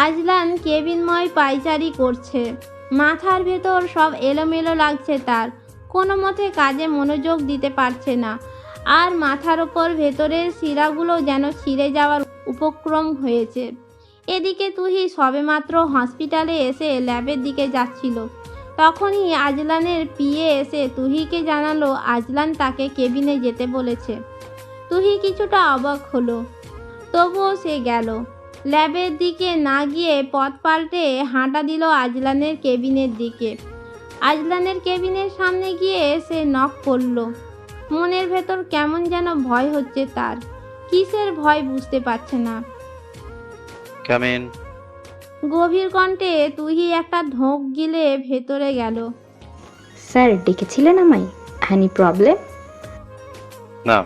আজলান কেবিনময় পায়চারি করছে। মাথার ভেতর সব এলোমেলো লাগছে তার। কোনো মতে কাজে মনোযোগ দিতে পারছে না। আর মাথার ওপর ভেতরের শিরাগুলো যেন ছিঁড়ে যাওয়ার উপক্রম হয়েছে। এদিকে তুহি সবেমাত্র হসপিটালে এসে ল্যাবের দিকে যাচ্ছিল। তখনই আজলানের পিএ এসে তুহিকে জানালো আজলান তাকে কেবিনে যেতে বলেছে। তুহি কিছুটা অবাক হলো, তবুও সে গেল। ল্যাবের দিকে না গিয়ে পথ পাল্টে হাঁটা দিল আজলানের কেবিনের দিকে। আজলানের কেবিনের সামনে গিয়ে সে নক করল। মনের ভেতর কেমন যেন ভয় হচ্ছে তার। কিসের ভয় বুঝতে পারছে না। Come in. গভীর কণ্ঠে তুহি একটা ঢোক গিলে ভেতরে গেল। স্যার ডেকেছিলেন আমায়? Any problem? না,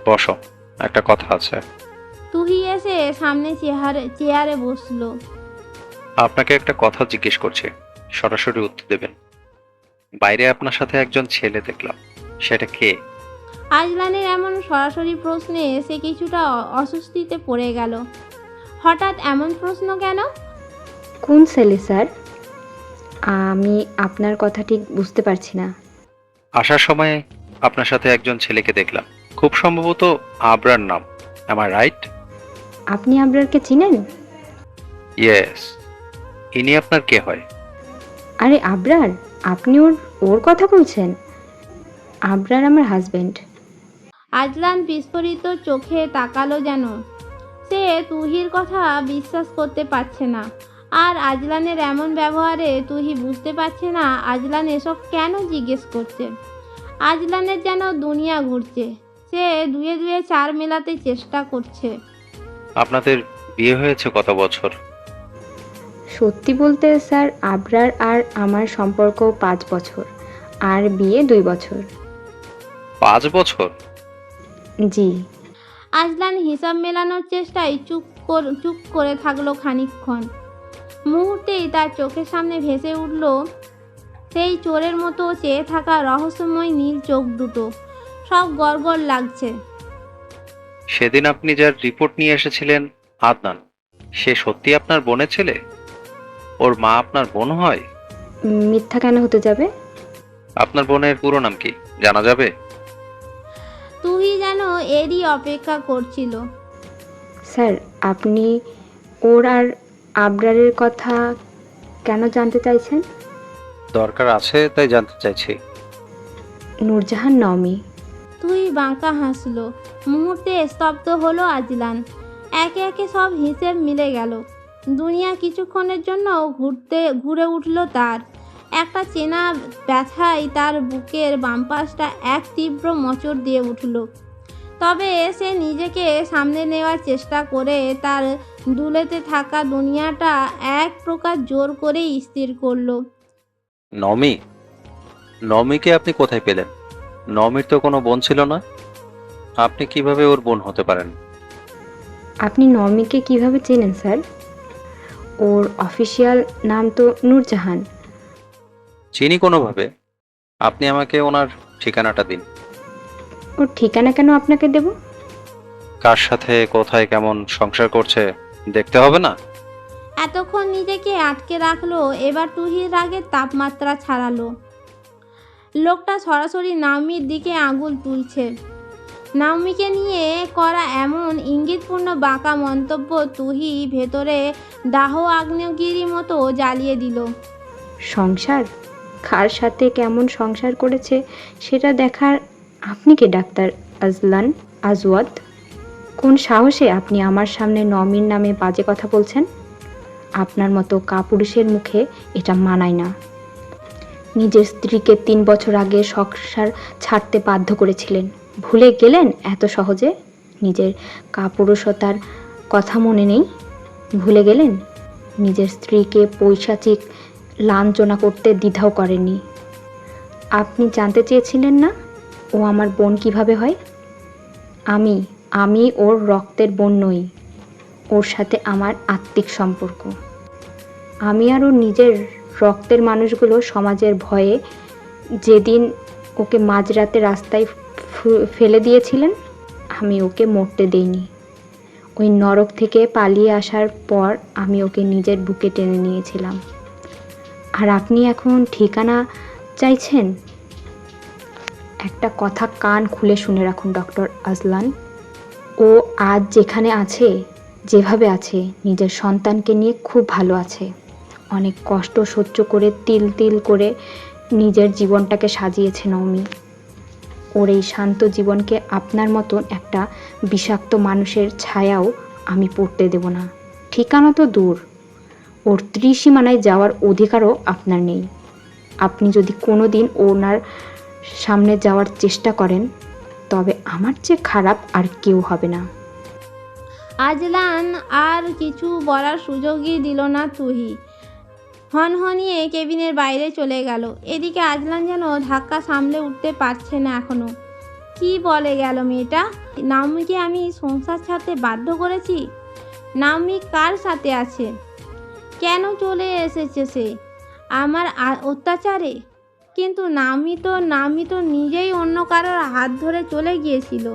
বসো, একটা কথা আছে। তুহি এসে সামনে চেয়ারে বসলো। আপনাকে একটা কথা জিজ্ঞেস করছি, সরাসরি উত্তর দেবেন। বাইরে আপনার সাথে একজন ছেলে দেখলাম, সেটা কে? আজলানের এমন সরাসরি প্রশ্নে সে কিছুটা অস্বস্তিতে পড়ে গেল। হঠাৎ এমন প্রশ্ন কেন? কোন ছেলে স্যার? আমি আপনার কথা ঠিক বুঝতে পারছি না। আসার সময় আপনার সাথে একজন ছেলেকে দেখলাম, খুব সম্ভবত আবরার নাম। am I right? আপনি আবরারকে চিনেন? ইয়েস। ইনি আপনার কে হয়? আরে আবরার, আপনি ওর কথা বলছেন? আবরার আমার হাজবেন্ড। আজলান বিস্ফোরিত চোখে তাকালো যেন। সে তুহির কথা বিশ্বাস করতে পারছে না। আর আজলানের এমন ব্যবহারে তুহি বুঝতে পারছে না আজলান এসব কেন জিজ্ঞেস করছে। আজলানের যেন দুনিয়া ঘুরছে। সে দুয়ে দুয়ে চার মেলাতে চেষ্টা করছে। আপনাদের বিয়ে হয়েছে কত বছর? সত্যি বলতে স্যার, আবরার আর আমার সম্পর্ক 5 বছর, আর বিয়ে 2 বছর। 5 বছর? জি। আজলান হিসাব মেলানোর চেষ্টায় চুপ করে থাকলো খানিকক্ষণ। মুহূর্তেই তার চোখের সামনে ভেসে উঠল সেই চোরের মতো চেয়ে থাকা রহস্যময় নীল চোখ দুটো। সব গড়গড় লাগছে। সেদিন আপনি যার রিপোর্ট নিয়ে এসেছিলেন, আদনান, সে সত্যি আপনার বোনের ছেলে? ওর মা আপনার বোন হয়? মিথ্যা কেন হতে যাবে? আপনার বোনের পুরো নাম কি জানা যাবে? তুই যেন এরই অপেক্ষা করছিল। স্যার, আপনি ওর আর আবরারের কথা কেন জানতে চাইছেন? দরকার আছে তাই জানতে চাইছি। নূরজাহান নওমি। তুই বাঁকা হাসলো। মুহূর্তে স্তব্ধ হলো আজলান। একে একে সব হিসেব মিলে গেল। দুনিয়া কিছুক্ষণের জন্য ঘুরে উঠল তার। একটা চেনা ব্যথায় তার বুকের বাম পাশটা এক তীব্র মোচড় দিয়ে উঠল। তবে সে নিজেকে সামনে নেওয়ার চেষ্টা করে তার দুলেতে থাকা দুনিয়াটা এক প্রকার জোর করেই স্থির করলো। নমি? নমিকে আপনি কোথায় পেলেন? নমির তো কোনো বোন ছিল না। আপনি কিভাবে ওর বোন হতে পারেন? আপনি নওমিকে কিভাবে চেনেন স্যার? ওর অফিসিয়াল নাম তো নূরজাহান। চিনি কোনোভাবে। আপনি আমাকে ওনার ঠিকানাটা দিন। ওর ঠিকানা কেন আপনাকে দেব? কার সাথে কোথায় কেমন সংসার করছে দেখতে হবে না? এতক্ষণ নিজেকে আটকে রাখলো, এবার তুহির রাগের তাপমাত্রা ছাড়ালো। লোকটা সরাসরি নাওমির দিকে আঙুল তুলছে। নাওমিকে নিয়ে করা এমন ইঙ্গিতপূর্ণ বাঁকা মন্তব্য তুহি ভেতরে দাহ আগ্নেয়গিরি মতো জ্বালিয়ে দিল। সংসার? কার সাথে কেমন সংসার করেছে সেটা দেখার আপনি কে ডাক্তার আজলান আজওয়াদ? কোন সাহসে আপনি আমার সামনে নমির নামে বাজে কথা বলছেন? আপনার মতো কাপুরুষের মুখে এটা মানায় না। নিজের স্ত্রীকে 3 বছর আগে সংসার ছাড়তে বাধ্য করেছিলেন, ভুলে গেলেন এত সহজে? নিজের কাপুরুষতার কথা মনে নেই? ভুলে গেলেন? নিজের স্ত্রীকে পৈশাচিক লাঞ্ছনা করতে দ্বিধাও করেননি। আপনি জানতে চেয়েছিলেন না ও আমার বোন কিভাবে হয়? আমি ওর রক্তের বোন নই। ওর সাথে আমার আত্মিক সম্পর্ক। আমি আর ওর নিজের রক্তের মানুষগুলো সমাজের ভয়ে যেদিন ওকে মাঝরাতে রাস্তায় ফেলে দিয়েছিলেন, আমি ওকে মরতে দেইনি। ওই নরক থেকে পালিয়ে আসার পর আমি ওকে নিজের বুকে টেনে নিয়েছিলাম। আর আপনি এখন ঠিকানা চাইছেন? একটা কথা কান খুলে শুনে রাখুন ডক্টর আজলান। ও আজ যেখানে আছে, যেভাবে আছে, নিজের সন্তানকে নিয়ে খুব ভালো আছে। অনেক কষ্ট সহ্য করে তিল তিল করে নিজের জীবনটাকে সাজিয়েছে নওমি। ওর এই শান্ত জীবনকে আপনার মতন একটা বিষাক্ত মানুষের ছায়াও আমি পড়তে দেব না। ঠিকানা তো দূর, ওর ত্রিসীমানায় যাওয়ার অধিকারও আপনার নেই। আপনি যদি কোনো দিন ওনার সামনে যাওয়ার চেষ্টা করেন, তবে আমার চেয়ে খারাপ আর কেউ হবে না। আজলান আর কিছু বলার সুযোগই দিল না তুহি। হনহনিয়ে কেবিনের বাইরে চলে গেল। এদিকে আজলান যেন ধাক্কা সামলে উঠতে পারছে না এখনো। কি বলে গেল মেয়েটা? নাওমিকে আমি সংসার ছাড়তে বাধ্য করেছি? নাওমি কার সাথে আছে? কেন চলে এসেছে সে আমার অত্যাচারে? কিন্তু নাওমি তো নিজেই অন্য কারোর হাত ধরে চলে গিয়েছিল।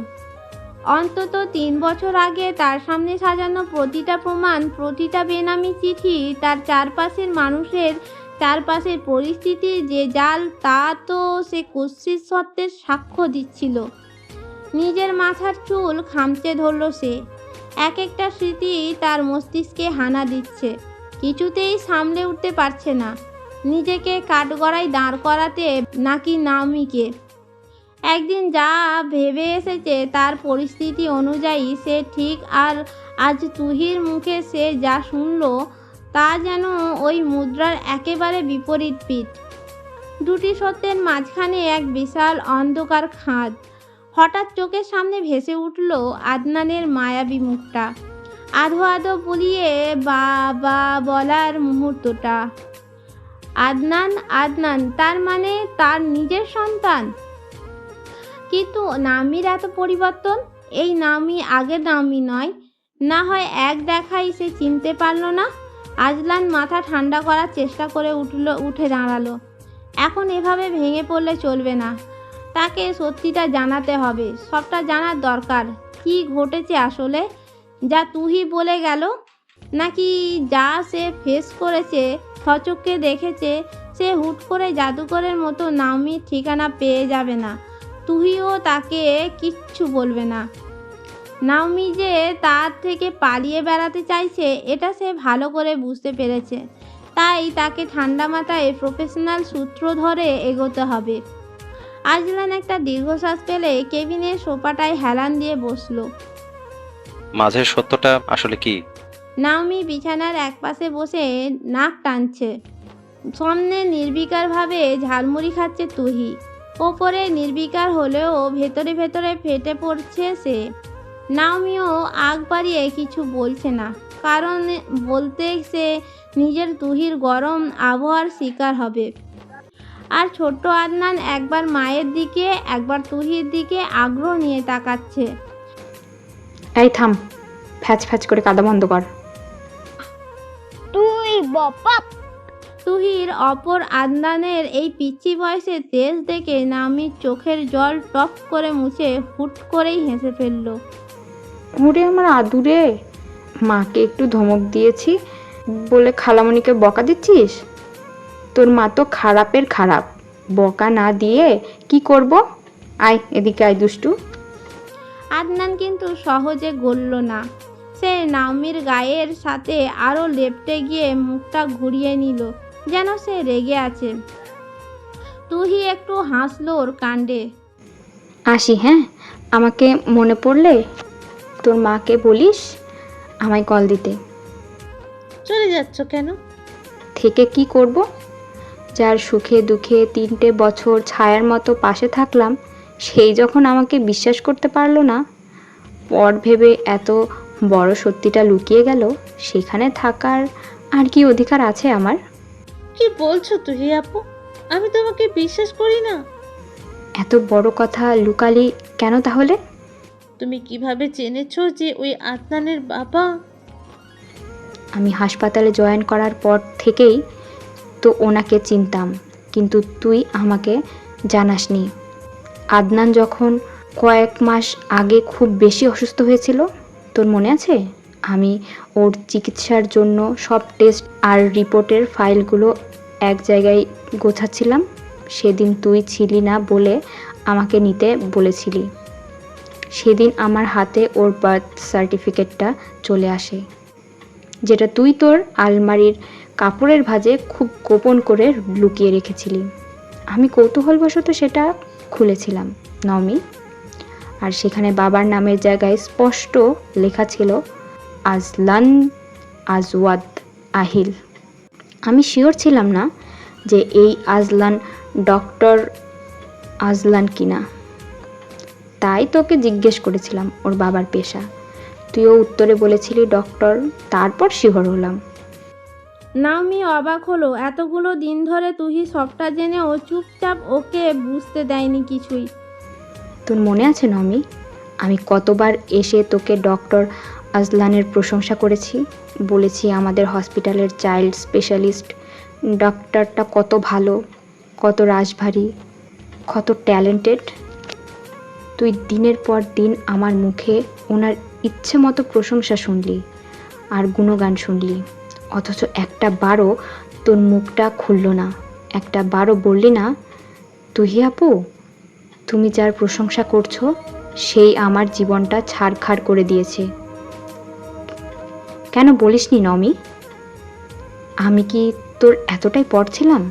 অন্তত 3 বছর আগে তার সামনে সাজানো প্রতিটা প্রমাণ, প্রতিটা বেনামি চিঠি, তার চারপাশের মানুষের, চারপাশের পরিস্থিতির যে জাল, তা তো সে কুৎসিত সত্যের সাক্ষ্য দিচ্ছিল। নিজের মাথার চুল খামচে ধরল সে। এক একটা স্মৃতি তার মস্তিষ্কে হানা দিচ্ছে। কিছুতেই সামলে উঠতে পারছে না নিজেকে কাঠগড়ায় দাঁড় করাতে নাকি নাওমিকে। একদিন যা ভেবে এসেছে তার পরিস্থিতি অনুযায়ী সে ঠিক, আর আজ তুহির মুখে সে যা শুনল তা যেন ওই মুদ্রার একেবারে বিপরীত পিঠ। দুটি সত্যের মাঝখানে এক বিশাল অন্ধকার খাদ। হঠাৎ চোখের সামনে ভেসে উঠল আদনানের মায়াবী মুখটা, আধো আধো বুলিয়ে বাবা বলার মুহূর্তটা। আদনান, আদনান তার মানে তার নিজের সন্তান। কিন্তু নাওমির এত পরিবর্তন? এই নাওমি আগের নাওমি নয়। না হয় এক দেখাই সে চিনতে পারল না? আজলান মাথা ঠান্ডা করার চেষ্টা করে উঠে দাঁড়ালো। এখন এভাবে ভেঙে পড়লে চলবে না। তাকে সত্যিটা জানাতে হবে, সবটা জানার দরকার। কি ঘটেছে আসলে? যা তুহি বলে গেল, নাকি যা সে ফেস করেছে, সচক্ষে দেখেছে? সে হুট করে জাদুকরের মতো নাওমির ঠিকানা পেয়ে যাবে না। তুহিও তাকে কিচ্ছু বলবে না। নাওমি যে তার থেকে পালিয়ে বেড়াতে চাইছে এটা সে ভালো করে বুঝতে পেরেছে। তাই তাকে ঠান্ডা মাথায় প্রফেশনাল সূত্র ধরে এগোতে হবে। আজলান একটা দীর্ঘশ্বাস পেলে কেবিনের সোফাটায় হেলান দিয়ে বসলো। মাঝের সত্যটা আসলে কি? নাওমি বিছানার একপাশে বসে নাক টানছে। সামনে নির্বিকারভাবে ঝালমুড়ি খাচ্ছে তুহি। ওপরে নির্বিকার হলেও ভেতরে ভেতরে ফেটে পড়ছে সে। নাওমিও আগ বাড়িয়ে কিছু বলছে না, কারণ বলতে সে নিজের তুহির গরম আবহাওয়ার শিকার হবে। আর ছোট্ট আদনান একবার মায়ের দিকে একবার তুহির দিকে আগ্রহ নিয়ে তাকাচ্ছে। এই থাম, ফ্যাচ ফ্যাচ করে কাদা বন্ধ কর। তুই বাপ! তুহির অপর আদনানের এই পিচ্চি বয়সে তেজ দেখে নাওমির চোখের জল টপ করে মুছে হুট করেই হেসে ফেলল। ওরে আমার আদুরে, মাকে একটু ধমক দিয়েছি বলে খালামণিকে বকা দিচ্ছিস? তোর মা তো খারাপের খারাপ, বকা না দিয়ে কি করব? আয় এদিকে আয় দুষ্টু। আদনান কিন্তু সহজে গলল না। সে নাওমির গায়ের সাথে আরও লেপ্টে গিয়ে মুখটা ঘুরিয়ে নিল, যেন সে রেগে আছে। তুহি একটু হাসল ওর কাণ্ডে। আসি হ্যাঁ, আমাকে মনে পড়লে তোর মাকে বলিস আমায় কল দিতে। চলে যাচ্ছ কেন? থেকে কি করব? যার সুখে দুঃখে 3টে বছর ছায়ার মতো পাশে থাকলাম, সেই যখন আমাকে বিশ্বাস করতে পারলো না, পর ভেবে এত বড় সত্যিটা লুকিয়ে গেল, সেখানে থাকার আর কি অধিকার আছে আমার? কি বলছো তুহি আপু? আমি তোমাকে বিশ্বাস করি না। এত বড় কথা লুকালি কেন তাহলে? তুমি কিভাবে জেনেছো যে ওই আদনানের বাবা? আমি হাসপাতালে জয়েন করার পর থেকেই তো ওনাকে চিনতাম, কিন্তু তুই আমাকে জানাসনি। আদনান যখন কয়েক মাস আগে খুব বেশি অসুস্থ হয়েছিল, তোর মনে আছে? আমি ওর চিকিৎসার জন্য সব টেস্ট আর রিপোর্টের ফাইলগুলো এক জায়গায় গোছাচ্ছিলাম। সেদিন তুই ছিলি না বলে আমাকে নিতে বলেছিলি। সেদিন আমার হাতে ওর বার্থ সার্টিফিকেটটা চলে আসে, যেটা তুই তোর আলমারির কাপড়ের ভাঁজে খুব গোপন করে লুকিয়ে রেখেছিলি। আমি কৌতূহলবশত সেটা খুলেছিলাম নমি, আর সেখানে বাবার নামের জায়গায় স্পষ্ট লেখা ছিল আজলান আজওয়াদ আহিল। আমি শিওর ছিলাম না যে এই আজলান ডক্টর আজলান কিনা, তাই তোকে জিজ্ঞেস করেছিলাম ওর বাবার পেশা। তুইও উত্তরে বলেছিলি ডক্টর। তারপর শিওর হলাম। নাওমি অবাক হলো, এতগুলো দিন ধরে তুহি সবটা জেনেও চুপচাপ ওকে বুঝতে দেয়নি কিছুই। তোর মনে আছে নমি, আমি কতবার এসে তোকে ডক্টর আজলানের প্রশংসা করেছি, বলেছি আমাদের হসপিটালের চাইল্ড স্পেশালিস্ট ডক্টরটা কত ভালো, কত রাশভারী, কত ট্যালেন্টেড। তুই দিনের পর দিন আমার মুখে ওনার ইচ্ছে মতো প্রশংসা শুনলি আর গুণগান শুনলি, অথচ একটা বারও তোর মুখটা খুলল না, একটা বারও বললি না তুহি আপু, তুমি যার প্রশংসা করছো সেই আমার জীবনটা ছাড়খাড় করে দিয়েছে। কেন বলিসনি নমি? আমি কি তোর এতটাই পর ছিলাম?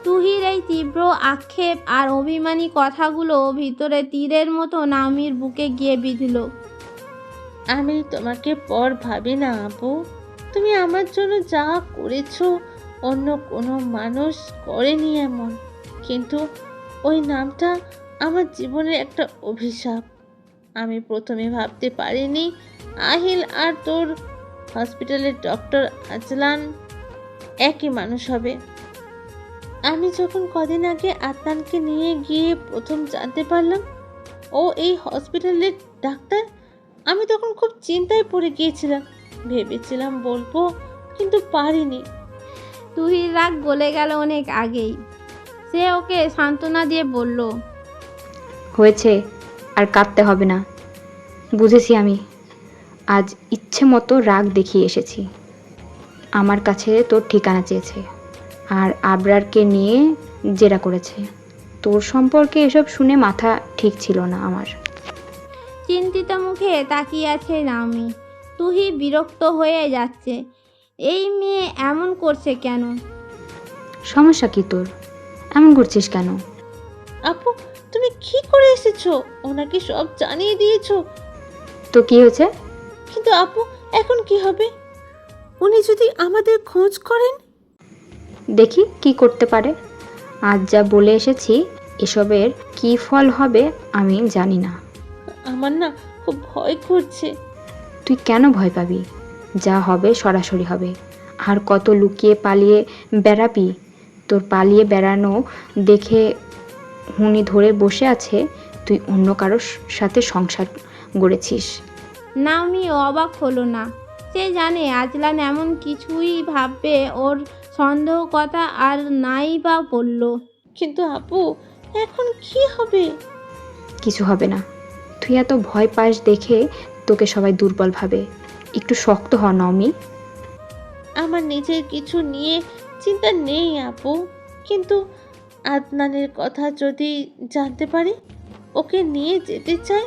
তুহির এই তীব্র আক্ষেপ আর অভিমানী কথাগুলো ভিতরে তীরের মতো নাওমির বুকে গিয়ে বিঁধল। আমি তোমাকে পর ভাবি না আপু। তুমি আমার জন্য যা করেছো অন্য কোনো মানুষ করেনি এমন, কিন্তু ওই নামটা আমার জীবনের একটা অভিশাপ। আমি প্রথমে ভাবতে পারিনি আহিল আর তোর হসপিটালের ডক্টর আজলান একই মানুষ হবে। আমি যখন কদিন আগে আদনানকে নিয়ে গিয়ে প্রথম জানতে পারলাম ও এই হসপিটালের ডাক্তার, আমি তখন খুব চিন্তায় পড়ে গিয়েছিলাম। ভেবেছিলাম বলবো, কিন্তু পারিনি। তুহির রাগ গলে গেল অনেক আগেই। সে ওকে সান্ত্বনা দিয়ে বলল, হয়েছে, আর কাঁদতে হবে না। বুঝেছি আমি, আজ ইচ্ছে মতো রাগ দেখিয়ে এসেছি। আমার কাছে তোর ঠিকানা চেয়েছে আর আবরারকে নিয়ে জেরা করেছে। তোর সম্পর্কে এসব শুনে মাথা ঠিক ছিল না আমার। চিন্তিত মুখে তাকিয়ে আছে নাওমি। তুহি বিরক্ত হয়ে যাচ্ছে। এই মেয়ে এমন করছে কেন? সমস্যা কি তোর? এমন করছিস কেন? আপু, তুমি কি করে এসেছো? ওনাকে সব জানিয়ে দিয়েছো? তো কি হয়েছে? কিন্তু আপু, এখন কি হবে? উনি যদি আমাদের খোঁজ করেন? দেখি কি করতে পারে। আজ যা বলে এসেছি, এসবের কি ফল হবে আমি জানি না। আমার না খুব ভয় করছে। তুই কেন ভয় পাবি? যা হবে সরাসরি হবে। আর কত লুকিয়ে পালিয়ে বেড়াবি? তোর পালিয়ে বেড়ানো দেখে হুনি ধরে বসে আছে তুই অন্য কারোর সাথে সংসার গড়েছিস। নাওমি অবাক হলো না। সে জানে আজলান এমন কিছুই ভাববে, ওর সন্দেহ কথা আর নাই বা বলল। কিন্তু আপু, এখন কি হবে? কিছু হবে না। তুই এত ভয় পাস দেখে তোকে সবাই দুর্বল ভাবে। একটু শক্ত হ নমি। আমার নিজের কিছু নিয়ে চিন্তা নেই আপু, কিন্তু আদনানের কথা যদি জানতে পারি, ওকে নিয়ে যেতে চাই,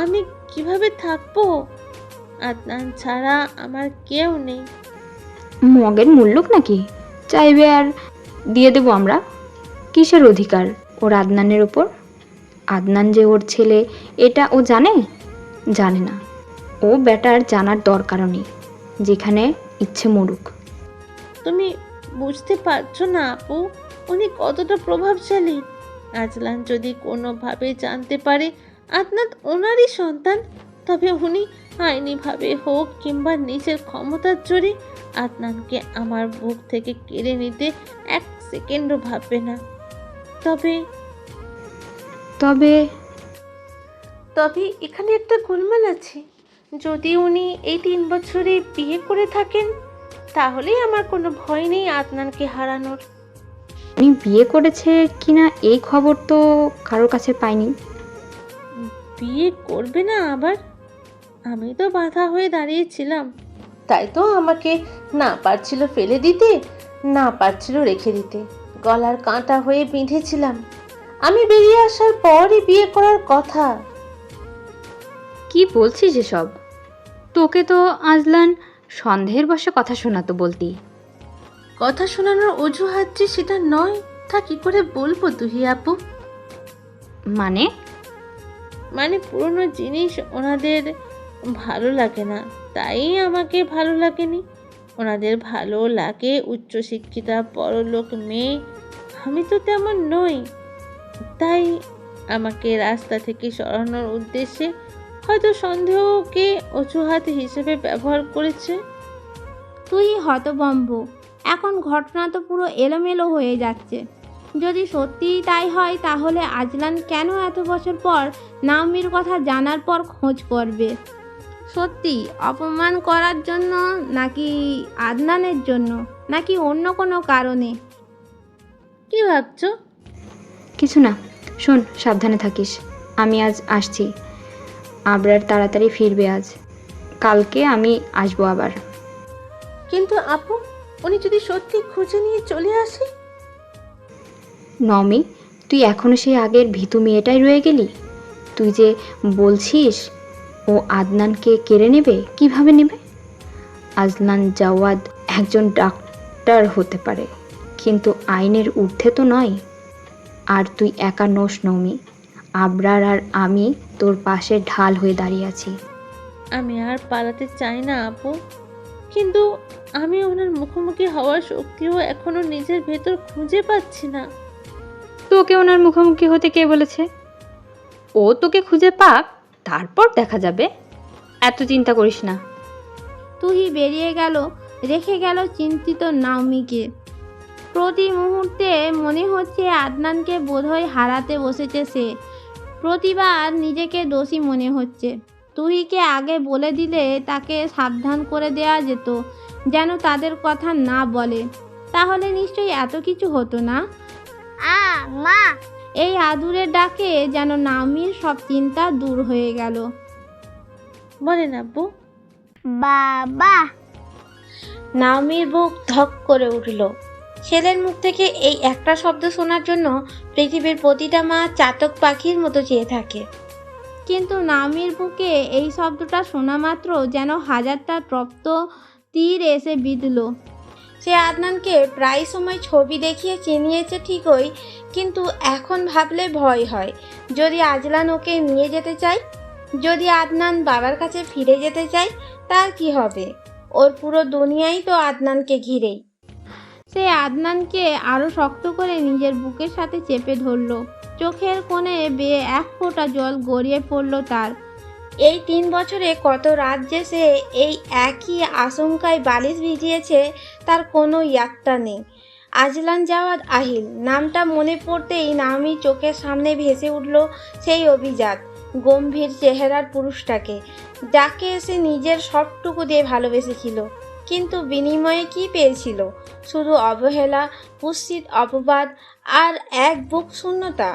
আমি কিভাবে থাকবো? আদনান ছাড়া আমার কেউ নেই। মগের মুল্লুক নাকি? চাইবে আর দিয়ে দেবো আমরা? কিসের অধিকার ওর আদনানের ওপর? আদনান যে ওর ছেলে এটা ও জানে? জানে না। ও বেটার জানার দরকারও নেই, যেখানে ইচ্ছে মরুক। তুমি বুঝতে পারছো না আপু, উনি কতটা প্রভাবশালী। আজলান যদি কোনোভাবে জানতে পারে আদনান ওনারই সন্তান, তবে উনি আইনিভাবে হোক কিংবা নিজের ক্ষমতার জোরে আদনানকে আমার বুক থেকে কেড়ে নিতে এক সেকেন্ডও ভাববে না। তবে তবে তবে এখানে একটা গোলমাল আছে। যদি উনি এই 3 বছরে বিয়ে করে থাকেন তাহলেই আমার কোনো ভয় নেই আদনানকে হারানোর। উনি বিয়ে করেছে কিনা এই খবর তো কারোর কাছে পাইনি। বিয়ে করবে না আবার? আমি তো বাধা হয়ে দাঁড়িয়েছিলাম, তাই তো আমাকে না পারছিল ফেলে দিতে, না পারছিল রেখে দিতে, গলার কাঁটা হয়ে বিঁধেছিলাম। আমি বেরিয়ে আসার পরই বিয়ে করার কথা। কি বলছিস এসব? তোকে তো আজলান সন্দেহের বশে কথা শোনাতো বলতি। কথা শোনানোর অজুহাত যে সেটা নয় তা কি করে বলবো তুহি আপু? মানে? মানে পুরনো জিনিস ওনাদের ভালো লাগে না, তাই আমাকে ভালো লাগেনি। ওনাদের ভালো লাগে উচ্চশিক্ষিতা বড়লোক মেয়ে, আমি তো তেমন নই। তাই আমাকে রাস্তা থেকে সরানোর উদ্দেশ্যে হয়তো সন্দেহকে অজুহাত হিসেবে ব্যবহার করেছে। তুই হতভম্ব। এখন ঘটনা তো পুরো এলোমেলো হয়ে যাচ্ছে। যদি সত্যিই তাই হয় তাহলে আজলান কেন এত বছর পর নাওমির কথা জানার পর খোঁজ করবে? সত্যি অপমান করার জন্য, নাকি আদনানের জন্য, নাকি অন্য কোনো কারণে? কি ভাবছো? কিছু না, শোন, সাবধানে থাকিস। আমি আজ আসছি। আবরার তাড়াতাড়ি ফিরবে আজ, কালকে আমি আসবো আবার। কিন্তু আপু, উনি যদি সত্যি খুঁজে নিয়ে চলে আসে? নমি, তুই এখনো সেই আগের ভীতু মেয়েটাই রয়ে গেলি? তুই যে বলছিস ও আদনানকে কেড়ে নেবে, কিভাবে নেবে? আজলান জাওয়াদ একজন ডাক্তার হতে পারে, কিন্তু আইনের ঊর্ধ্বে তো নয়। আর তুই একা নোস নমি, আবরার আর আমি তোর পাশে ঢাল হয়ে দাঁড়িয়ে আছি। আমি আর পালাতে চাই না আপু, কিন্তু আমি ওনার মুখোমুখি হওয়ার শক্তিও এখনো নিজের ভেতর খুঁজে পাচ্ছি না। তোকে ওনার মুখোমুখি হতে কে বলেছে? ও তোকে খুঁজে পাক, তারপর দেখা যাবে। এত চিন্তা করিস না। তুহি বেরিয়ে গেল, রেখে গেল চিন্তিত নাওমিকে। প্রতি মুহূর্তে মনে হচ্ছে আদনানকে বোধহয় হারাতে বসেছে সে। প্রতিবার নিজেকে দোষী মনে হচ্ছে। তুহিকে আগে বলে দিলে তাকে সাবধান করে দেওয়া যেত যেন তাদের কথা না বলে, তাহলে নিশ্চয়ই এত কিছু হতো না। মা, এই আদুরের ডাকে যেন নাওমির সব চিন্তা দূর হয়ে গেল। বলেন আব্বু। বাবা। নাওমির বুক ধক করে উঠল। ছেলের মুখ থেকে এই একটা শব্দ শোনার জন্য পৃথিবীর প্রতিটা মা চাতক পাখির মতো চেয়ে থাকে। কিন্তু নাওমির বুকে এই শব্দটা শোনা মাত্র যেন হাজারটা তপ্ত তীর এসে বিঁধল। সে আদনানকে প্রায় সময় ছবি দেখিয়ে চিনিয়েছে ঠিকই, কিন্তু এখন ভাবলে ভয় হয়। যদি আজলান ওকে নিয়ে যেতে চায়, যদি আদনান বাবার কাছে ফিরে যেতে চায়, তার কি হবে? ওর পুরো দুনিয়াই তো আদনানকে ঘিরেই। সে আদনানকে আরো শক্ত করে নিজের বুকের সাথে চেপে ধরল। চোখের কোণে বেয়ে এক ফোঁটা জল গড়িয়ে পড়ল তার। এই 3 বছরে কত রাত যে সে এই একই আশঙ্কায় বালিশ ভিজিয়েছে তার কোনো ইয়াত্তা নেই। আজলান জাওয়াদ আহিল নামটা মনে পড়তেই নাওমি চোখের সামনে ভেসে উঠল সেই অভিজাত গম্ভীর চেহারার পুরুষটাকে, যাকে সে নিজের সবটুকু দিয়ে ভালোবেসেছিল। কিন্তু বিনিময়ে কি পেয়েছিল? শুধু অবহেলা, কুৎসিত অপবাদ আর এক বুক শূন্যতা।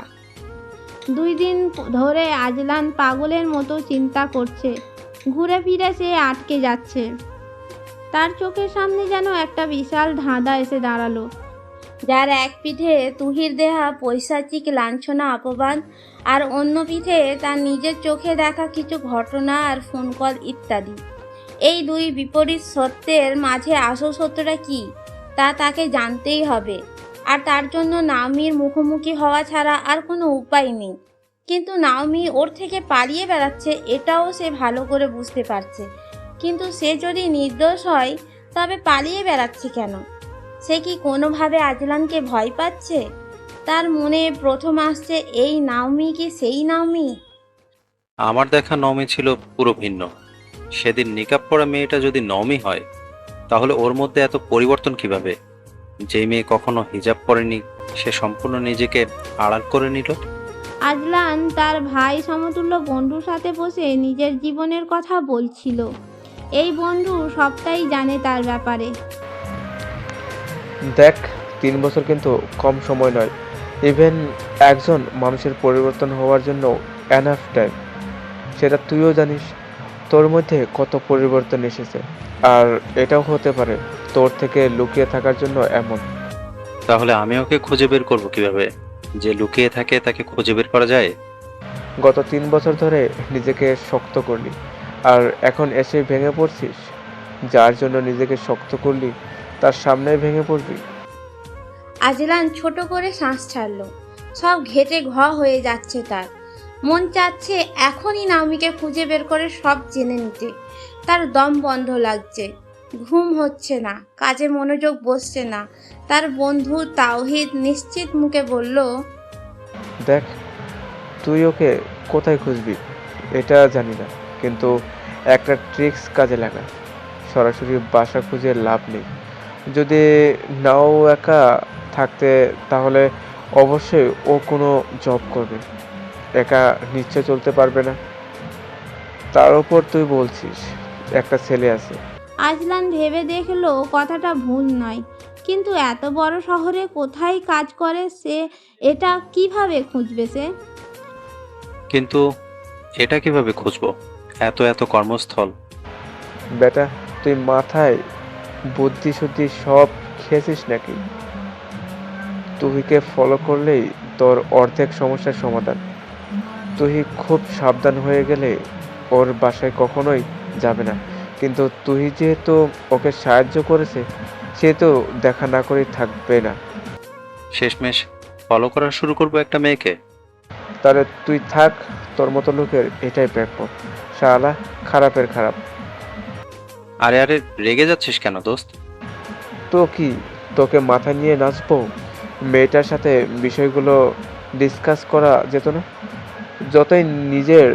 2 দিন ধরে আজলান পাগলের মতো চিন্তা করছে। ঘুরে ফিরে সে আটকে যাচ্ছে। তার চোখের সামনে যেন একটা বিশাল ধাঁধা এসে দাঁড়ালো, যার এক পিঠে তুহির দেহা পৈশাচিক লাঞ্ছনা অপবাদ, আর অন্য পিঠে তার নিজের চোখে দেখা কিছু ঘটনা আর ফোন কল ইত্যাদি। এই 2 বিপরীত সত্যের মাঝে আসল সত্যটা কি তা তাকে জানতেই হবে, আর তার জন্য নাওমির মুখোমুখি হওয়া ছাড়া আর কোনো উপায় নেই। কিন্তু নাওমি ওর থেকে পালিয়ে বেড়াচ্ছে এটাও সে ভালো করে বুঝতে পারছে। কিন্তু সে যদি নির্দোষ হয় তবে পালিয়ে বেড়াচ্ছে কেন? সে কি কোনোভাবে আজলানকে ভয় পাচ্ছে? তার মনে প্রথম আসছে এই নাওমি কি সেই নাওমি? আমার দেখা নমি ছিল পুরো ভিন্ন। সেদিন নিকাব পরা মেয়েটা যদি নমি হয়, তাহলে ওর মধ্যে এত পরিবর্তন কিভাবে? যে মেয়ে কখনো হিজাব পরেনি, সে সম্পূর্ণ নিজেকে আড়াল করে নিল। আজলান তার ভাই সমতুল্য বন্ধুর সাথে বসে নিজের জীবনের কথা বলছিল। এই বন্ধু সবটাই জানে তার ব্যাপারে। দেখ, 3 বছর কিন্তু কম সময় নয়। ইভেন একজন মানুষের পরিবর্তন হওয়ার জন্য এনাফ টাইম। সেটা তুইও জানিস। তোর মধ্যে কত পরিবর্তন এসেছে। আর এটাও হতে পারে তোর থেকে লুকিয়ে থাকার জন্য এমন। তাহলে আমি ওকে খুঁজে বের করবো কিভাবে? যে লুকিয়ে থাকে তাকে খুঁজে বের করা যায়? গত 3 বছর ধরে নিজেকে শক্ত করলি, আর এখন এসে ভেঙে পড়ছিস। যার জন্য নিজেকে শক্ত করলি তার সামনে ভেঙে পড়বি। আজলান ছোট করে শ্বাস ছাড়ল। সব ঘেটে ঘ হয়ে যাচ্ছে তার। মন চাচ্ছে এখনই নাওমিকে খুঁজে বের করে সব জেনে নিতে। তার দম বন্ধ লাগছে, ঘুম হচ্ছে না, কাজে মনোযোগ বসছে না। তার বন্ধু তাওহিদ নিশ্চিত মুখে বলল, দেখ, তুই ওকে কোথায় খুঁজবি এটা জানি না, কিন্তু একটা ট্রিক্স কাজে লাগা। সরাসরি বাসা খুঁজে লাভ নেই। যদি নাও একা থাকতে, তাহলে অবশ্যই ও কোনো জব করবে। একা নিশ্চয় চলতে পারবে না। তার উপর তুই বলছিস একটা ছেলে আছে। আজলান ভেবে দেখলো কথাটা ভুল নয়, কিন্তু এত বড় শহরে কোথায় কাজ করে সে? এটা কিভাবে খুঁজবে সে? কিন্তু এটা কিভাবে খুঁজবো? এত এত কর্মস্থল। বেটা, তুই মাথায় বুদ্ধি শুদ্ধি সব খেয়েছিস নাকি? তুহিকে ফলো করলেই তোর অর্ধেক সমস্যার সমাধান। তুহি খুব সাবধান হয়ে গেলে ওর বাসায় কখনোই যাবে না। কিন্তু তুহি যেহেতু ওকে সাহায্য করেছে, সে তো দেখা না করেই থাকবে না। শেষমেশ ফলো করা শুরু করবো একটা মেয়েকে? তাহলে তুই থাক, তোর মতো লোকের এটাই প্রাপ্য। শালা খারাপের খারাপ। আরে আরে, রেগে যাচ্ছিস কেন দোস্ত? তো কি, তোকে মাথা নিয়ে নাচবো? মেয়েটার সাথে বিষয়গুলো ডিসকাস করা যেত না? যতই নিজের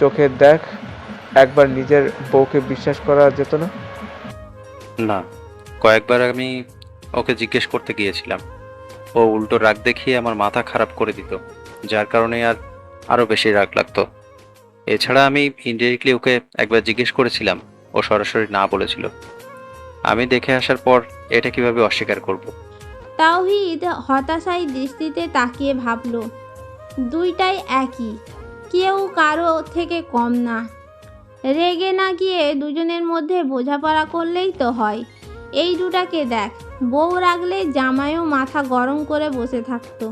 চোখে দেখ, একবার নিজের বউকে বিশ্বাস করা যেত না? না, কয়েকবার আমি ওকে জিজ্ঞেস করতে গিয়েছিলাম। ও উল্টো রাগ দেখিয়ে আমার মাথা খারাপ করে দিত, যার কারণে আরো বেশি রাগ লাগতো। এছাড়া আমি ইনডিরেক্টলি ওকে একবার জিজ্ঞেস করেছিলাম, ও সরাসরি না বলেছিল। আমি দেখে আসার পর এটা কিভাবে অস্বীকার করব? তাওহিদ হতাশায় দৃষ্টিতে তাকিয়ে ভাবল, দুইটাই একই, কেউ কারো থেকে কম না। রেগে না গিয়ে দুজনের মধ্যে বোঝাপড়া করলেই তো হয়। এই দুটাকে দেখ, বউ রাগলে জামাইও মাথা গরম করে বসে থাকতো।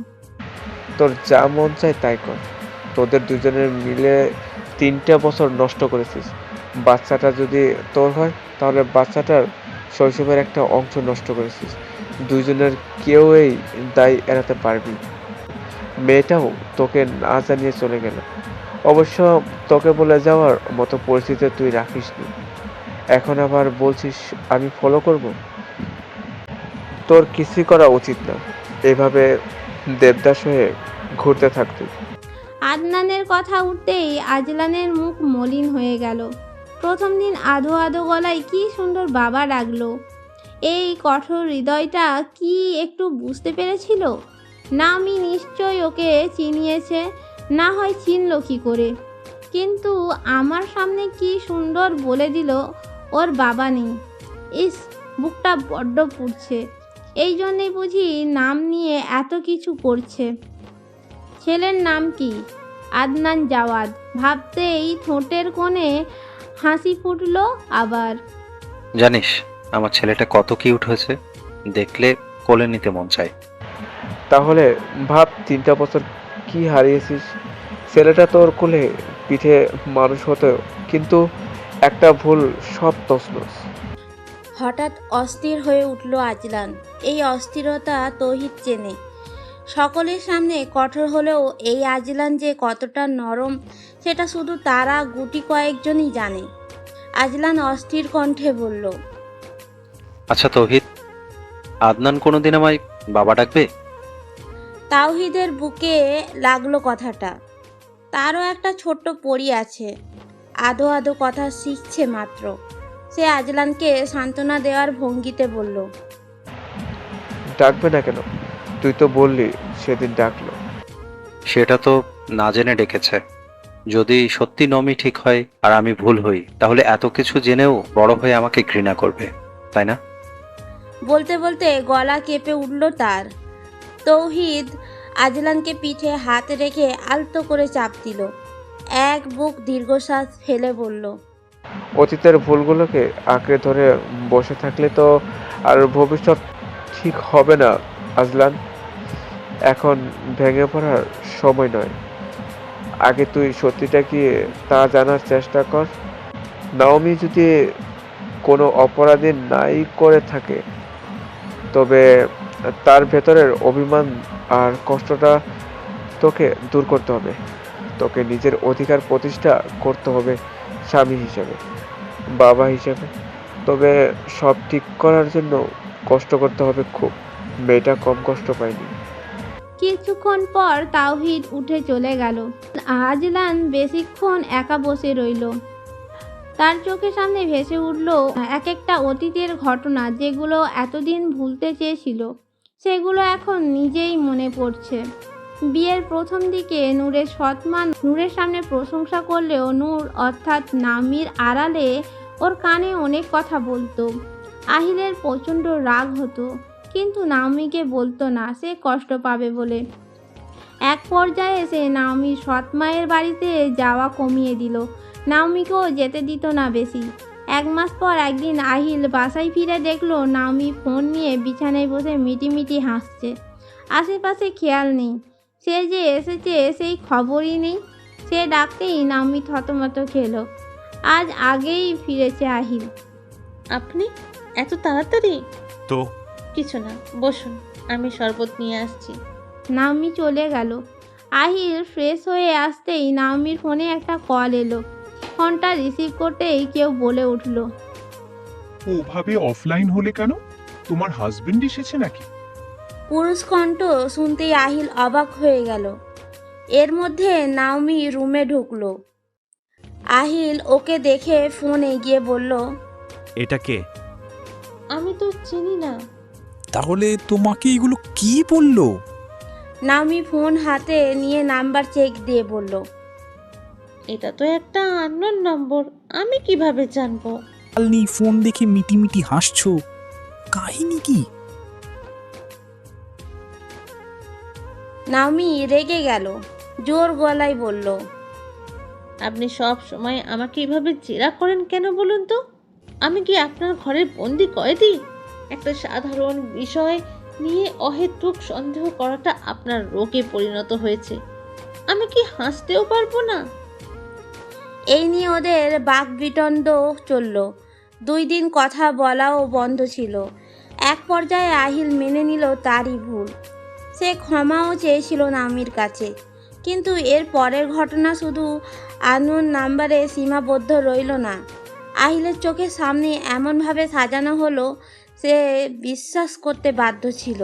তোর যা মন চায় তাই কর। তোদের দুজনের মিলে 3টা বছর নষ্ট করেছিস। বাচ্চাটা যদি তোর হয়, তাহলে বাচ্চাটার শৈশবের একটা অংশ নষ্ট করেছিস। দুজনের কেউই দায় এড়াতে পারবি। মেয়েটাও তোকে না জানিয়ে চলে গেল। অবশ্য তোকে বলে যাওয়ার মতো পরিস্থিতি তুই রাখিসনি। এখন আবার বলছিস আমি ফলো করব? তোর কিছুই করা উচিত না। এভাবে দেবদাস হয়ে ঘুরতে থাকতে। আদনানের কথা উঠতেই আজলানের মুখ মলিন হয়ে গেল। প্রথম দিন আধো আধো গলায় কি সুন্দর বাবা ডাকলো। এই কঠোর হৃদয়টা কি একটু বুঝতে পেরেছিল? নামি নিশ্চয় ওকে চিনিয়েছে, না হয় চিনল কি করে? কিন্তু আমার সামনে কি সুন্দর বলে দিল ওর বাবা নেই। ইস, বুকটা বড্ড পুড়ছে। এই জন্যেই বুঝি নাম নিয়ে এত কিছু করছে। ছেলের নাম কি? আদনান জাওয়াদ। ভাবতেই ঠোঁটের কোণে হাসি ফুটলো আবার। জানিস আমার ছেলেটা কত কিউট হয়েছে, দেখলে কোলে নিতে মন চায়। তাহলে ভাব 3টা বছর কি হারিয়েছিস। ছেলেটা তোর কোলে পিঠে মানুষ হতো, কিন্তু একটা ভুল সব তছনছ। হঠাৎ অস্থির হয়ে উঠল আজলান। এই অস্থিরতা তৌহিদ চেনে। সকলের সামনে কঠোর হলেও এই আজলান যে কতটা নরম সেটা শুধু তারা গুটি কয়েকজনই জানে। আজলান অস্থির কণ্ঠে বলল, আচ্ছা তৌহিদ, আদনান কোনোদিন আমায় বাবা ডাকবে? তাওহিদের বুকে লাগলো কথাটা। তারও একটা ছোট্ট পরী আছে, আধো আধো কথা শিখছে মাত্র। সে আজলানকে সান্ত্বনা দেওয়ার ভঙ্গিতে বলল, ডাকবে না কেন? তুই তো বললি সেদিন ডাকলো। সেটা তো না জেনে ডেকেছে। যদি সত্যি নমি ঠিক হয় আর আমি ভুল হই, তাহলে এত কিছু জেনেও বড় হয়ে আমাকে ঘৃণা করবে, তাই না? বলতে বলতে গলা কেঁপে উঠল তার। তৌহিদ আজলানকে পিঠে হাত রেখে আলতো করে চাপ দিল। এক বুক দীর্ঘশ্বাস ফেলে বলল, অতীতের ভুলগুলোকে আঁকড়ে ধরে বসে থাকলে তো আর ভবিষ্যৎ ঠিক হবে না আজলান। এখন ভেঙে পড়ার সময় নয়। আগে তুই সত্যিটা কি তা জানার চেষ্টা কর। নাওমি যদি কোনো অপরাধী নাই করে থাকে, তবে তার ভেতরের অভিমান আর কষ্টটা তোকে দূর করতে হবে। তোকে নিজের অধিকার প্রতিষ্ঠা করতে হবে, স্বামী হিসেবে, বাবা হিসেবে। তবে সব ঠিক করার জন্য কষ্ট করতে হবে খুব। মেয়েটা কম কষ্ট পায়নি। কিছুক্ষণ পর তাওহিদ উঠে চলে গেল। আজলান বেশিক্ষণ একা বসে রইল। তার চোখের সামনে ভেসে উঠল এক একটা অতীতের ঘটনা, যেগুলো এতদিন ভুলতে চেয়েছিল সেগুলো এখন নিজেই মনে পড়ছে। বিয়ের প্রথম দিকে নূরের সৎমা নূরের সামনে প্রশংসা করলেও নূর অর্থাৎ নামির আড়ালে ওর কানে অনেক কথা বলতো। আহিলের প্রচণ্ড রাগ হতো, কিন্তু নাওমিকে বলতো না, সে কষ্ট পাবে বলে। এক পর্যায়ে সে নাওমির সৎ মায়ের বাড়িতে যাওয়া কমিয়ে দিল। নাওমিকেও যেতে দিত না বেশি। 1 মাস পর একদিন আহিল বাসায় ফিরে দেখলো নাওমি ফোন নিয়ে বিছানায় বসে মিটিমিটি হাসছে। আশেপাশে খেয়াল নেই, সে যে এসেছে সেই খবরই নেই। সে ডাকতেই নাওমি থতমত খেলো। আজ আগেই ফিরেছে আহিল। আপনি এত তাড়াতাড়ি? তো কিছু না, বসুন, আমি শরবত নিয়ে আসছি। নাওমি চলে গেল। আহিল ফ্রেশ হয়ে আসতেই নাওমির ফোনে একটা কল এলো। ফোনটা রিসিভ করতেই কেউ বলে উঠল, ওভাবে অফলাইন হলে কেন? তোমার হাজবেন্ড এসেছে নাকি? পুরুষ কণ্ঠ শুনতেই আহিল অবাক হয়ে গেল। এর মধ্যে নাওমি রুমে ঢুকলো। আহিল ওকে দেখে ফোন এগিয়ে বলল, এটা কে? আমি তো চিনি না। তাহলে তোমাকে এগুলো কি বললো? নাওমি ফোন হাতে নিয়ে নাম্বার চেক দিয়ে বলল, এটা তো একটা আননোন নম্বর, আমি কিভাবে জানবো? কালনি ফোন দেখে মিটিমিটি হাসছো, কাহিনী কি? নাওমি রেগে গেল, জোর গলায় বলল, আপনি সব সময় আমাকে এভাবে জেরা করেন কেন বলুন তো? আমি কি আপনার ঘরের বন্দি কয়েদি? একটা সাধারণ বিষয় নিয়ে অহেতুক সন্দেহ করাটা আপনার রোগে পরিণত হয়েছে। আমি কি হাসতেও পারবো না? এই নিয়ে ওদের বাকবিতণ্ড চলল। 2 দিন কথা বলাও বন্ধ ছিল। এক পর্যায়ে আহিল মেনে নিল তারই ভুল। সে ক্ষমাও চেয়েছিল নাওমির কাছে। কিন্তু এর পরের ঘটনা শুধু আননোন নাম্বারে সীমাবদ্ধ রইল না। আহিলের চোখের সামনে এমনভাবে সাজানো হলো, সে বিশ্বাস করতে বাধ্য ছিল।